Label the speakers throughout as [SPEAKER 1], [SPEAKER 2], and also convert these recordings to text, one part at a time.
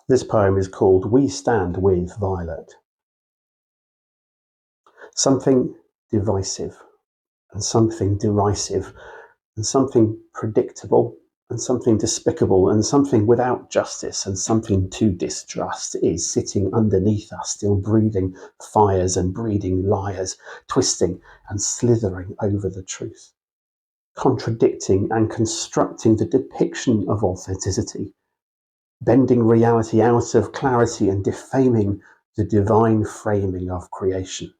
[SPEAKER 1] This poem is called We Stand with Violet. Something divisive and something derisive and something predictable and something despicable and something without justice and something to distrust is sitting underneath us, still breathing fires and breeding liars, twisting and slithering over the truth, contradicting and constructing the depiction of authenticity, bending reality out of clarity and defaming the divine framing of creation.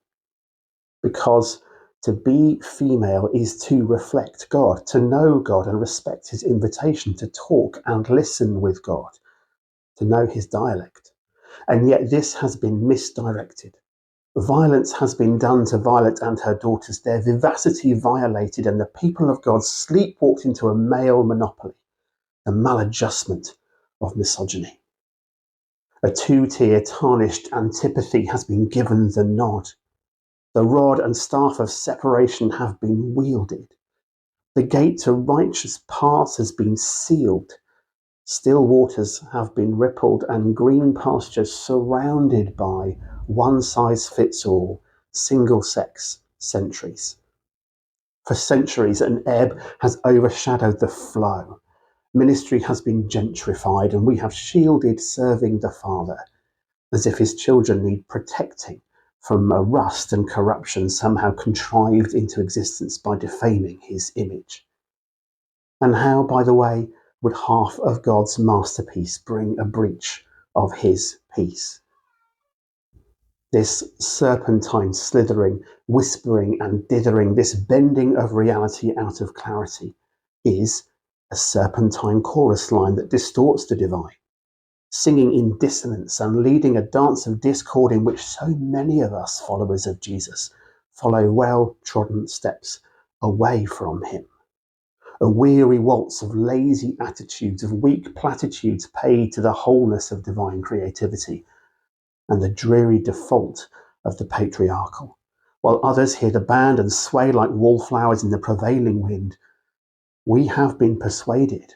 [SPEAKER 1] Because to be female is to reflect God, to know God and respect his invitation to talk and listen with God, to know his dialect. And yet this has been misdirected. Violence has been done to Violet and her daughters, their vivacity violated, and the people of God sleepwalked into a male monopoly, a maladjustment of misogyny. A two-tier tarnished antipathy has been given the nod. The rod and staff of separation have been wielded. The gate to righteous paths has been sealed. Still waters have been rippled and green pastures surrounded by one-size-fits-all, single-sex centuries. For centuries, an ebb has overshadowed the flow. Ministry has been gentrified, and we have shielded serving the Father, as if his children need protecting from a rust and corruption somehow contrived into existence by defaming his image. And how, by the way, would half of God's masterpiece bring a breach of his peace? This serpentine slithering, whispering and dithering, this bending of reality out of clarity, is a serpentine chorus line that distorts the divine, singing in dissonance and leading a dance of discord in which so many of us, followers of Jesus, follow well-trodden steps away from him. A weary waltz of lazy attitudes, of weak platitudes paid to the wholeness of divine creativity, and the dreary default of the patriarchal, while others hear the band and sway like wallflowers in the prevailing wind. We have been persuaded,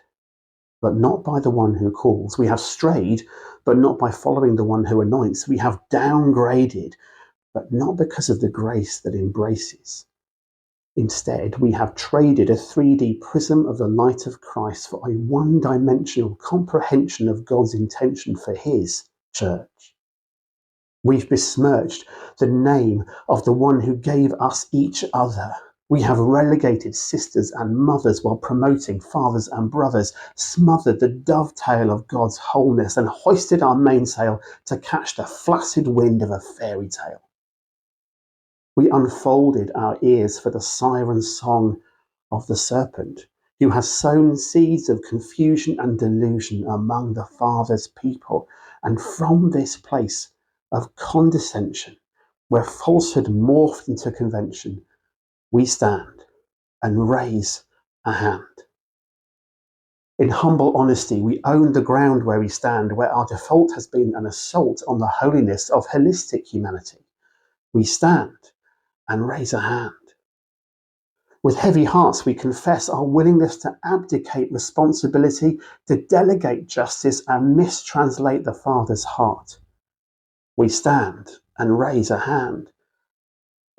[SPEAKER 1] but not by the one who calls. We have strayed, but not by following the one who anoints. We have downgraded, but not because of the grace that embraces. Instead, we have traded a 3D prism of the light of Christ for a one-dimensional comprehension of God's intention for his church. We've besmirched the name of the one who gave us each other. We have relegated sisters and mothers while promoting fathers and brothers, smothered the dovetail of God's wholeness, and hoisted our mainsail to catch the flaccid wind of a fairy tale. We unfolded our ears for the siren song of the serpent, who has sown seeds of confusion and delusion among the Father's people, and from this place of condescension, where falsehood morphed into convention, we stand and raise a hand. In humble honesty, we own the ground where we stand, where our default has been an assault on the holiness of holistic humanity. We stand and raise a hand. With heavy hearts, we confess our willingness to abdicate responsibility, to delegate justice, and mistranslate the Father's heart. We stand and raise a hand.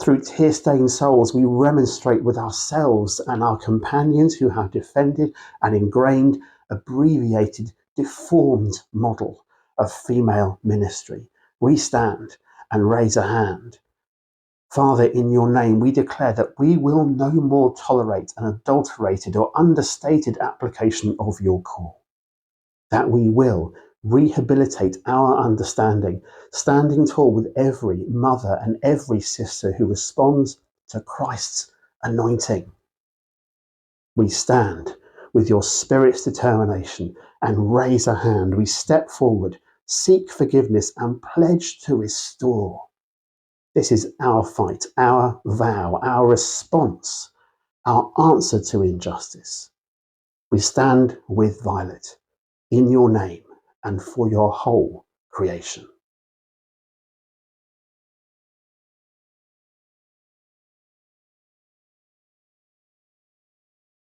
[SPEAKER 1] Through tear-stained souls, we remonstrate with ourselves and our companions who have defended and ingrained, abbreviated, deformed model of female ministry. We stand and raise a hand. Father, in your name, we declare that we will no more tolerate an adulterated or understated application of your call, that we will rehabilitate our understanding, standing tall with every mother and every sister who responds to Christ's anointing. We stand with your Spirit's determination and raise a hand. We step forward, seek forgiveness, and pledge to restore. This is our fight, our vow, our response, our answer to injustice. We stand with Violet in your name and for your whole creation.